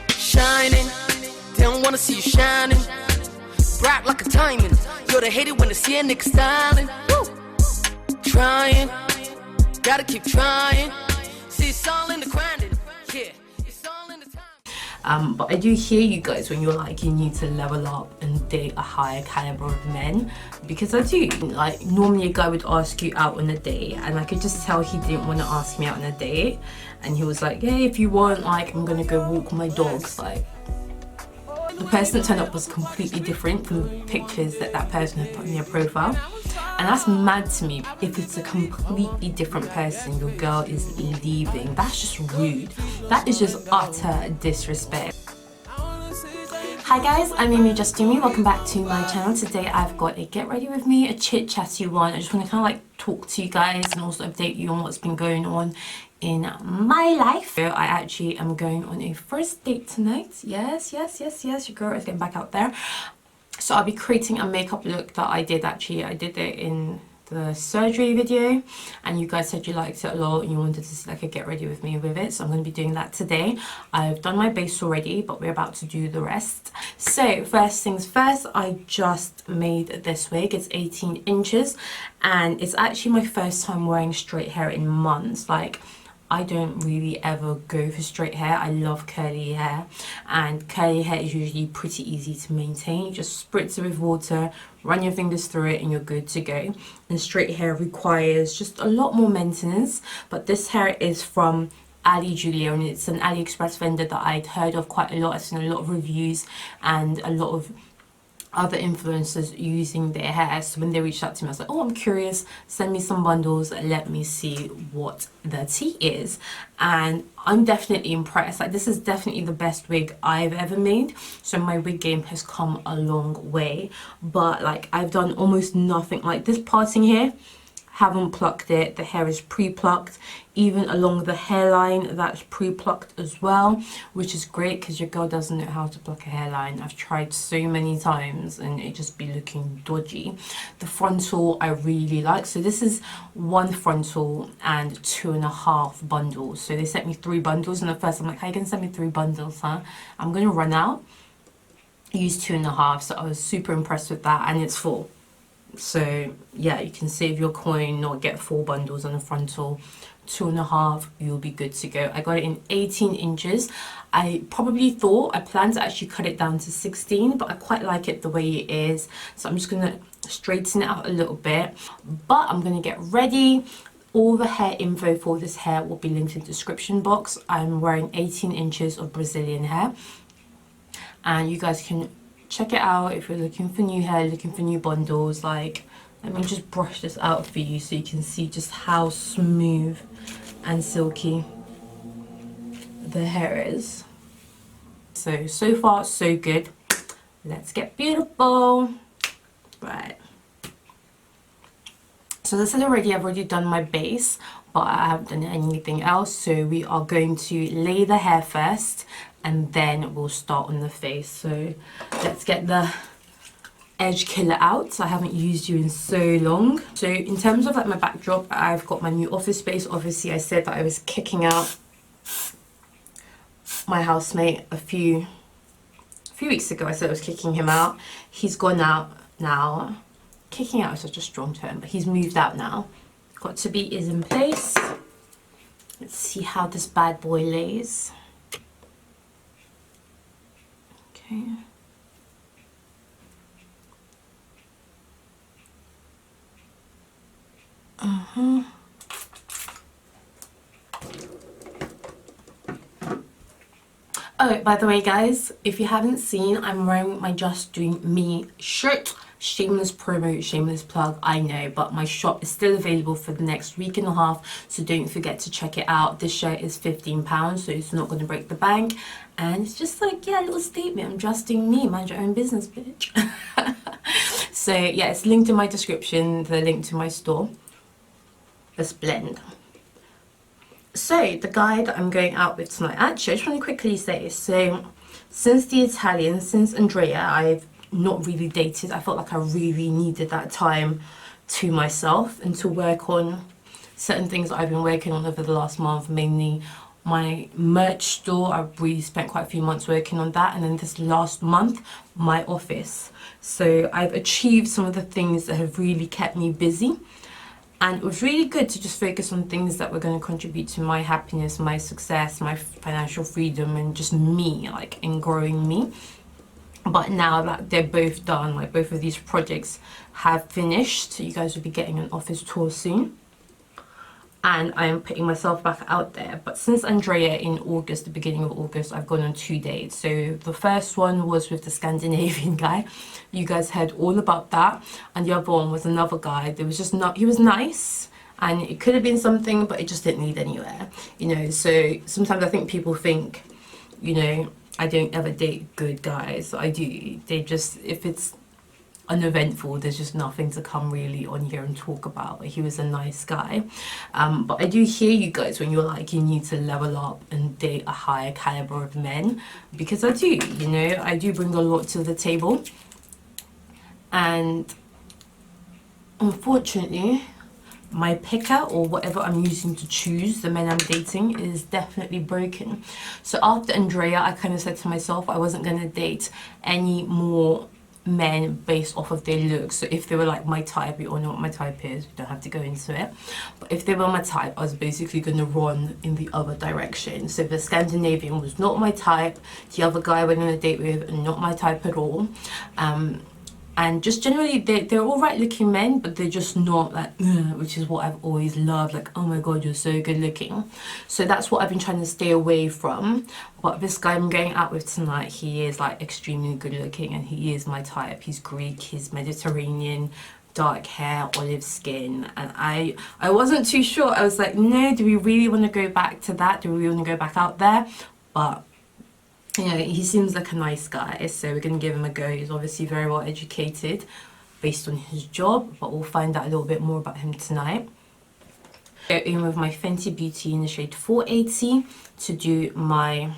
Shining, they don't wanna see you shining. Bright like a diamond. You're the hater when they see a nigga styling. Woo. Trying, gotta keep trying. See, it's all in the grinding. Yeah, it's all in the time. But I do hear you guys when you're like, you need to level up and date a higher caliber of men, because I do. Like, normally a guy would ask you out on a date, and I could just tell he didn't want to ask me out on a date, and he was like, hey, if you want, like, I'm gonna go walk my dogs. Like, the person that turned up was completely different from the pictures that that person had put in their profile. And that's mad to me. If it's a completely different person, your girl is leaving. That's just rude. That is just utter disrespect. Hi guys, I'm Amy Just Do Me. Welcome back to my channel. Today I've got a get ready with me, a chit chatty one. I just want to kind of like talk to you guys and also update you on what's been going on in my life. So I actually am going on a first date tonight. Yes, your girl is getting back out there. So I'll be creating a makeup look that I did actually. I did it in the surgery video, and you guys said you liked it a lot and you wanted to see like a get ready with me with it, so I'm going to be doing that today. I've done my base already, but we're about to do the rest. So first things first, I just made this wig. It's 18 inches and it's actually my first time wearing straight hair in months. Like, I don't really ever go for straight hair. I love curly hair, and curly hair is usually pretty easy to maintain. You just spritz it with water, run your fingers through it, and you're good to go. And straight hair requires just a lot more maintenance, but this hair is from Ali Julia, and it's an AliExpress vendor that I'd heard of quite a lot. I've seen a lot of reviews and a lot of other influencers using their hair. So when they reached out to me, I was like, oh, I'm curious, send me some bundles, let me see what the tea is. And I'm definitely impressed. Like, this is definitely the best wig I've ever made. So my wig game has come a long way, but like, I've done almost nothing. Like this parting here, haven't plucked it. The hair is pre-plucked. Even along the hairline, that's pre-plucked as well, which is great because your girl doesn't know how to pluck a hairline. I've tried so many times and it just be looking dodgy. The frontal I really like. So this is one frontal and 2.5 bundles. So they sent me 3 bundles, and at first I'm like, how you gonna send me 3 bundles, huh? I'm gonna run out. Use 2.5. So I was super impressed with that, and it's full. So yeah, you can save your coin, not get 4 bundles on the frontal. 2.5, you'll be good to go. I got it in 18 inches. I planned to actually cut it down to 16, but I quite like it the way it is. So I'm just gonna straighten it out a little bit, but I'm gonna get ready. All the hair info for this hair will be linked in the description box. I'm wearing 18 inches of Brazilian hair, and you guys can check it out if you're looking for new hair, looking for new bundles. Like, let me just brush this out for you so you can see just how smooth and silky the hair is. So far so good. Let's get beautiful. Right. So this is already, I've already done my base, but I haven't done anything else. So we are going to lay the hair first, and then we'll start on the face. So let's get the edge killer out. I haven't used you in so long. So in terms of like my backdrop, I've got my new office space. Obviously I said that I was kicking out my housemate a few weeks ago. I said I was kicking him out. He's gone out now. Kicking out is such a strong term, but he's moved out now. Got to be is in place. Let's see how this bad boy lays. Okay. Oh, by the way guys, if you haven't seen, I'm wearing my Just Doing Me shirt. Shameless promo, shameless plug, I know, but my shop is still available for the next week and a half, so don't forget to check it out. This shirt is £15, so it's not going to break the bank, and it's just like, yeah, a little statement. I'm just doing me, mind your own business, bitch. So yeah, it's linked in my description, the link to my store. Let's blend. So the guy that I'm going out with tonight, actually I just want to quickly say, so since the Italian, since Andrea, I've not really dated. I felt like I really needed that time to myself and to work on certain things that I've been working on over the last month, mainly my merch store. I've really spent quite a few months working on that, and then this last month my office. So I've achieved some of the things that have really kept me busy, and it was really good to just focus on things that were going to contribute to my happiness, my success, my financial freedom, and just me, like in growing me. But now that they're both done, like both of these projects have finished, so you guys will be getting an office tour soon. And I am putting myself back out there. But since Andrea in August, the beginning of August, I've gone on 2 dates. So the first one was with the Scandinavian guy. You guys heard all about that. And the other one was another guy. There was just not, he was nice, and it could have been something, but it just didn't lead anywhere, you know. So sometimes I think people think, you know, I don't ever date good guys. I do. They just, if it's uneventful, there's just nothing to come really on here and talk about. But he was a nice guy. But I do hear you guys when you're like, you need to level up and date a higher caliber of men, because I do, you know, I do bring a lot to the table. And unfortunately, my picker, or whatever I'm using to choose the men I'm dating, is definitely broken. So after Andrea, I kind of said to myself I wasn't going to date any more men based off of their looks. So if they were like my type, you all know what my type is, we don't have to go into it, but if they were my type, I was basically going to run in the other direction. So the Scandinavian was not my type, the other guy I went on a date with, not my type at all. And just generally, they're all right looking men, but they're just not like, which is what I've always loved, like, oh my god, you're so good looking. So that's what I've been trying to stay away from. But this guy I'm going out with tonight, he is like extremely good looking, and he is my type. He's Greek, he's Mediterranean, dark hair, olive skin. And I wasn't too sure. I was like, no, do we really want to go back to that? Do we really want to go back out there? But you know, he seems like a nice guy, so we're going to give him a go. He's obviously very well educated based on his job, but we'll find out a little bit more about him tonight. Go in with my Fenty Beauty in the shade 480 to do my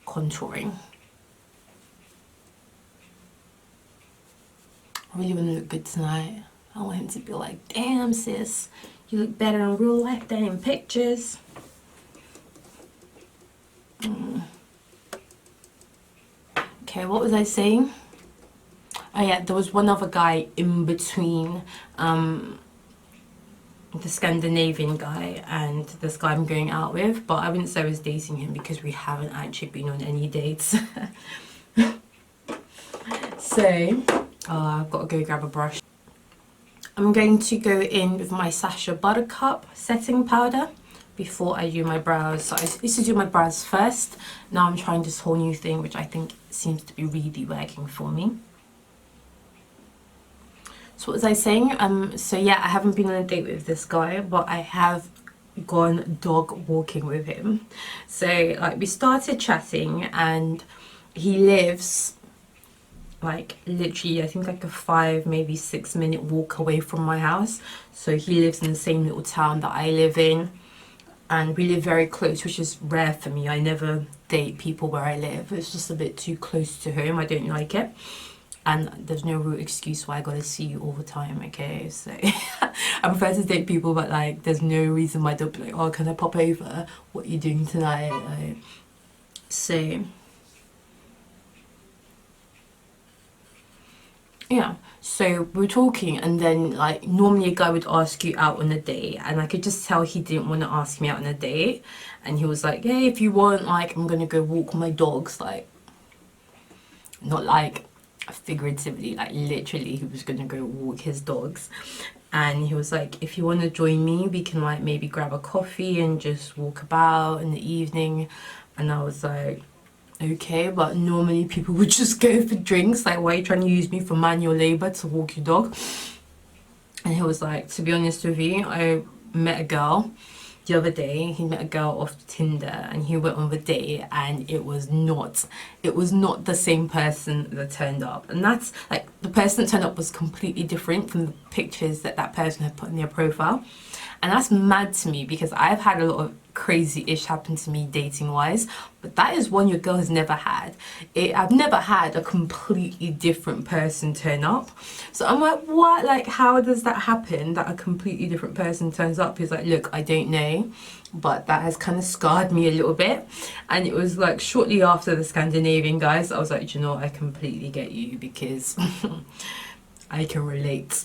contouring. I really want to look good tonight. I want him to be like, damn sis, you look better in real life than in pictures. Okay, what was I saying? Oh yeah, there was one other guy in between the Scandinavian guy and this guy I'm going out with, but I wouldn't say I was dating him because we haven't actually been on any dates. So, I've got to go grab a brush. I'm going to go in with my Sacha Buttercup setting powder before I do my brows. So I used to do my brows first. Now I'm trying this whole new thing, which I think seems to be really working for me. So what was I saying? So yeah, I haven't been on a date with this guy, but I have gone dog walking with him. So like we started chatting, and he lives like literally, I think like a 5 maybe 6 minute walk away from my house. So he lives in the same little town that I live in, and we live very close, which is rare for me. I never date people where I live. It's just a bit too close to home. I don't like it, and there's no real excuse why I gotta see you all the time, okay? So I prefer to date people, but like there's no reason why they'll be like, oh, can I pop over? What are you doing tonight? Like, so yeah, so we were talking, and then like normally a guy would ask you out on a date, and I could just tell he didn't want to ask me out on a date. And he was like, hey, if you want, like, I'm gonna go walk my dogs, like not like figuratively, like literally he was gonna go walk his dogs. And he was like, if you want to join me, we can like maybe grab a coffee and just walk about in the evening. And I was like, okay, but normally people would just go for drinks. Like, why are you trying to use me for manual labor to walk your dog? And he was like, to be honest with you, I met a girl the other day. He met a girl off Tinder, and he went on the date, and it was not the same person that turned up. And that's like, the person that turned up was completely different from the pictures that that person had put in their profile. And that's mad to me, because I've had a lot of crazy-ish happened to me dating wise, but that is one your girl has never had. I've never had a completely different person turn up. So I'm like, what? Like, how does that happen, that a completely different person turns up? He's like, look, I don't know, but that has kind of scarred me a little bit. And it was like shortly after the Scandinavian guys, I was like, you know what, I completely get you, because I can relate.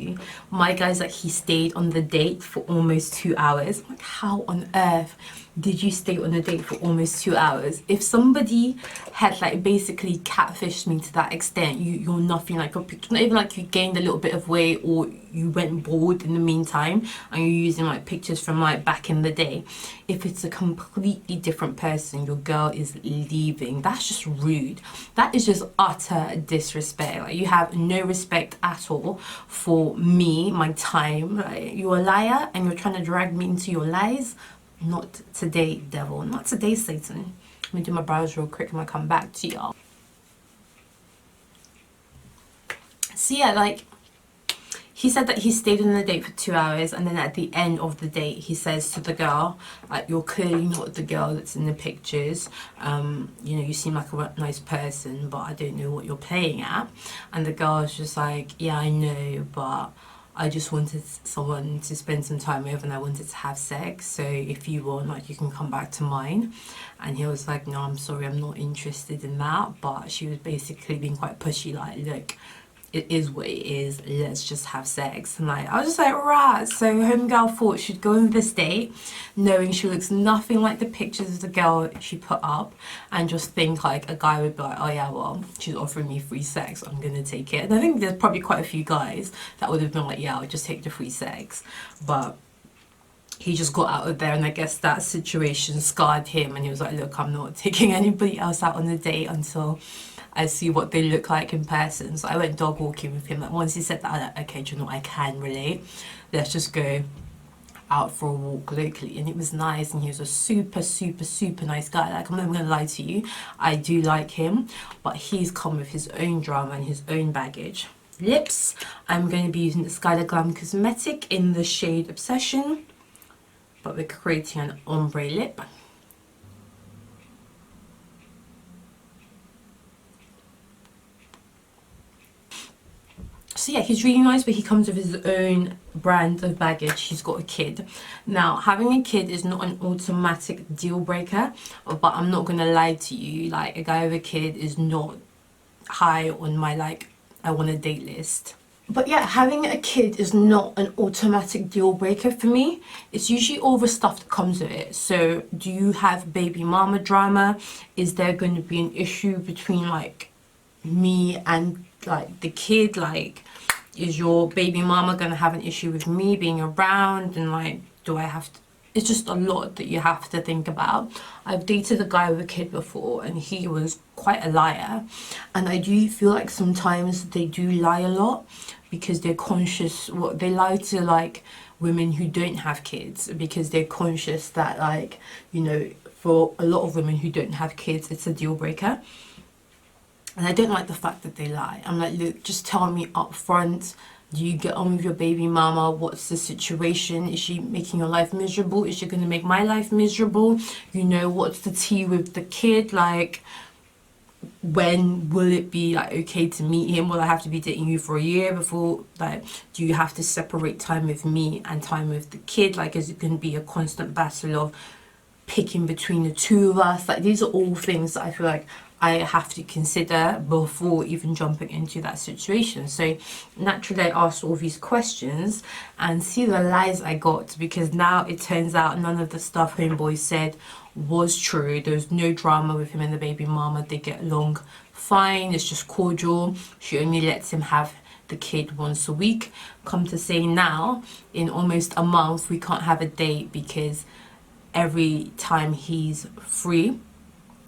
My guy's like, he stayed on the date for almost 2 hours. I'm like, how on earth did you stay on a date for almost 2 hours? If somebody had like basically catfished me to that extent, you're nothing like a picture. Not even like you gained a little bit of weight or you went bald in the meantime and you're using like pictures from like back in the day. If it's a completely different person, your girl is leaving. That's just rude. That is just utter disrespect. Like, you have no respect at all for me, my time. Like, you're a liar and you're trying to drag me into your lies. Not today, devil. Not today, Satan. Let me do my brows real quick and I'll come back to y'all. So yeah, like, he said that he stayed on the date for 2 hours, and then at the end of the date, he says to the girl, like, you're clearly not the girl that's in the pictures. You know, you seem like a nice person, but I don't know what you're playing at. And the girl's just like, yeah, I know, but I just wanted someone to spend some time with and I wanted to have sex. So if you want, like, you can come back to mine. And he was like, no, I'm sorry, I'm not interested in that. But she was basically being quite pushy, like, look, it is what it is, let's just have sex. And like, I was just like, right. So homegirl thought she'd go on this date knowing she looks nothing like the pictures of the girl she put up, and just think like a guy would be like, oh yeah, well, she's offering me free sex, I'm gonna take it. And I think there's probably quite a few guys that would have been like, yeah, I'll just take the free sex. But he just got out of there, and I guess that situation scarred him, and he was like, look, I'm not taking anybody else out on a date until I see what they look like in person. So I went dog walking with him. Like, once he said that, I was like, okay, do you know what, I can relate. Let's just go out for a walk locally. And it was nice, and he was a super, super, super nice guy. Like, I'm not gonna lie to you, I do like him, but he's come with his own drama and his own baggage. Lips, I'm going to be using the Skylar Glam Cosmetic in the shade Obsession, but we're creating an ombre lip. So yeah, he's really nice, but he comes with his own brand of baggage. He's got a kid. Now, having a kid is not an automatic deal breaker, but I'm not gonna lie to you, like, a guy with a kid is not high on my, like, I want a date list. But yeah, having a kid is not an automatic deal breaker for me. It's usually all the stuff that comes with it. So do you have baby mama drama? Is there going to be an issue between like me and like the kid? Like, is your baby mama going to have an issue with me being around? And like, do I have to? It's just a lot that you have to think about. I've dated a guy with a kid before, and he was quite a liar. And I do feel like sometimes they do lie a lot because they're conscious. What they lie to, like, women who don't have kids, because they're conscious that, like, you know, for a lot of women who don't have kids, it's a deal breaker. And I don't like the fact that they lie. I'm like, look, just tell me up front. Do you get on with your baby mama? What's the situation? Is she making your life miserable? Is she going to make my life miserable? You know, what's the tea with the kid? Like, when will it be like okay to meet him? Will I have to be dating you for a year before? Like, do you have to separate time with me and time with the kid? Like, is it going to be a constant battle of picking between the two of us? Like, these are all things that I feel like I have to consider before even jumping into that situation. So naturally I asked all these questions, and see the lies I got, because now it turns out none of the stuff homeboy said was true. There's no drama with him and the baby mama. They get along fine. It's just cordial. She only lets him have the kid once a week. Come to say now, in almost a month, we can't have a date because every time he's free,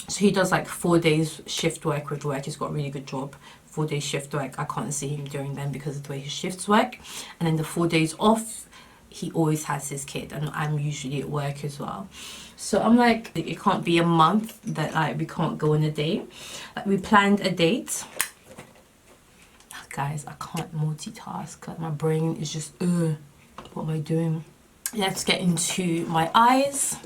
so he does like 4 days shift work with work. He's got a really good job. 4 days shift work. I can't see him doing them because of the way his shifts work. And then the 4 days off, he always has his kid, and I'm usually at work as well. So I'm like, it can't be a month that like we can't go on a date. Like, we planned a date. Guys, I can't multitask. Like, my brain is just, what am I doing? let's get into my eyes.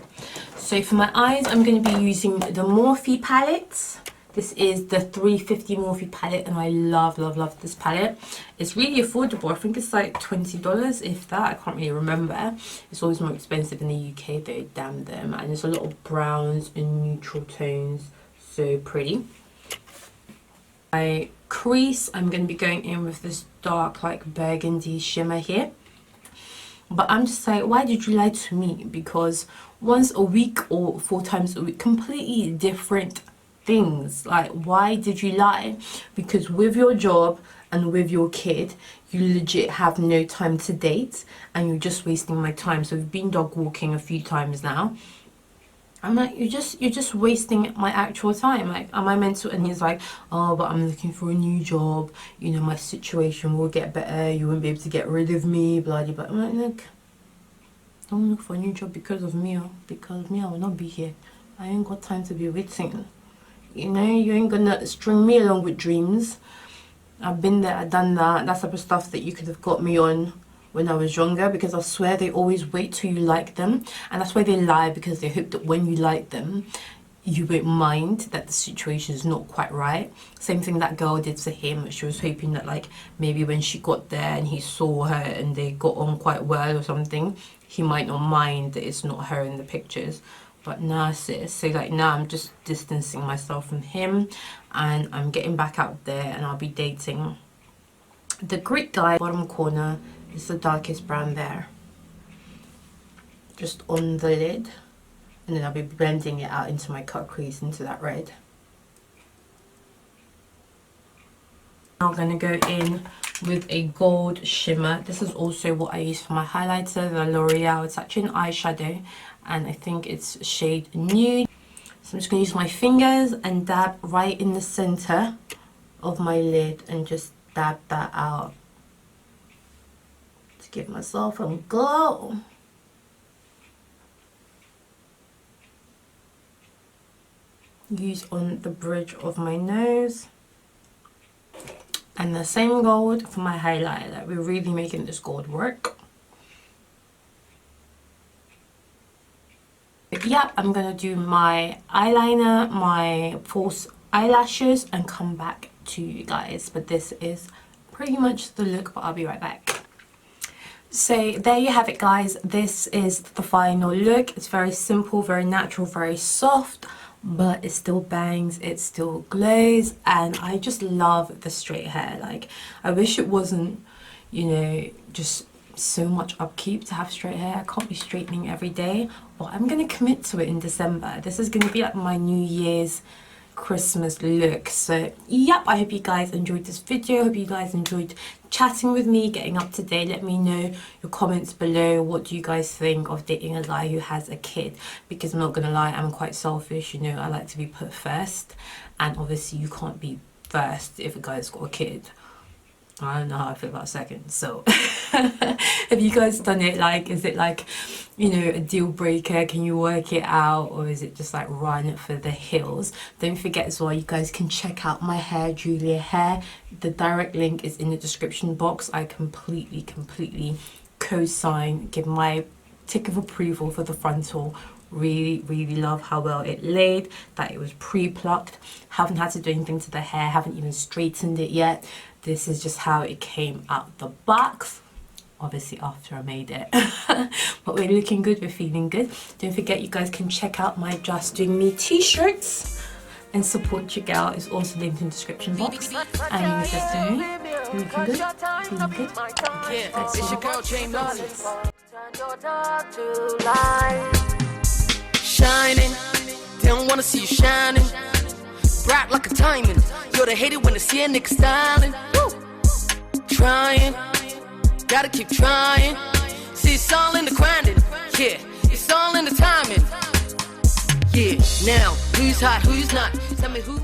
So for my eyes, I'm going to be using the Morphe palette. This is the 350 Morphe palette, and I love this palette. It's really affordable. I think it's like $20, if that. I can't really remember. It's always more expensive in the UK though, damn them. And there's a lot of browns and neutral tones. So pretty. My crease, I'm going to be going in with this dark like burgundy shimmer here. But I'm just like, why did you lie to me? Because once a week or 4 times a week, completely different things. Like, why did you lie? Because with your job and with your kid, you legit have no time to date, and you're just wasting my time. So we've been dog walking a few times now. I'm like, you're just wasting my actual time. Like, am I meant to? And he's like, oh, but I'm looking for a new job, you know, my situation will get better, you won't be able to get rid of me, blah blah blah. I'm like, look, don't look for a new job because of me. Because of me, I will not be here. I ain't got time to be waiting. You know, you ain't gonna string me along with dreams. I've been there, I've done that. That's the type of stuff that you could have got me on when I was younger, because I swear they always wait till you like them. And that's why they lie, because they hope that when you like them, you won't mind that the situation is not quite right. Same thing that girl did to him. She was hoping that like maybe when she got there and he saw her and they got on quite well or something, he might not mind that it's not her in the pictures. But nah, sis. So like now I'm just distancing myself from him, and I'm getting back out there, and I'll be dating the Greek guy. Bottom corner is the darkest brown there, just on the lid, and then I'll be blending it out into my cut crease, into that red. Now I'm going to go in with a gold shimmer. This is also what I use for my highlighter, the L'Oreal. It's actually an eyeshadow, and I think it's shade Nude. So I'm just going to use my fingers and dab right in the center of my lid, and just dab that out to give myself a glow. Use on the bridge of my nose. And the same gold for my highlighter. Like, we're really making this gold work. Yep, I'm gonna do my eyeliner, my false eyelashes, and come back to you guys. But this is pretty much the look, but I'll be right back. So there you have it, guys. This is the final look. It's very simple, very natural, very soft, but it still bangs, it still glows, and I just love the straight hair. Like, I wish it wasn't, you know, just so much upkeep to have straight hair. I can't be straightening every day, but I'm gonna commit to it in December. This is gonna be like my New Year's Christmas look. So yep, I hope you guys enjoyed this video. I hope you guys enjoyed chatting with me, getting up to date. Let me know your comments below. What do you guys think of dating a guy who has a kid? Because I'm not gonna lie, I'm quite selfish, you know. I like to be put first, and obviously you can't be first if a guy's got a kid. I don't know how I feel about seconds. So have you guys done it? Like, is it like, you know, a deal breaker? Can you work it out, or is it just like run for the hills? Don't forget as well, you guys can check out my hair, Julia Hair. The direct link is in the description box. I completely co-sign, give my tick of approval for the frontal. Really love how well it laid, that it was pre-plucked. Haven't had to do anything to the hair, haven't even straightened it yet. This is just how it came out the box, obviously after I made it. But we're looking good, we're feeling good. Don't forget, you guys can check out my Just Doing Me t-shirts and support your girl. It's also linked in the description box. And Just Doing Me, looking good, feeling good. Okay, that's It's your girl Jane Lawless. Shining, they don't wanna see you shining. Bright like a diamond. You're the hater when they see a nigga styling. Woo. Trying, gotta keep trying. See, it's all in the grinding. Yeah, it's all in the timing. Yeah, now who's hot, who's not? Tell me who.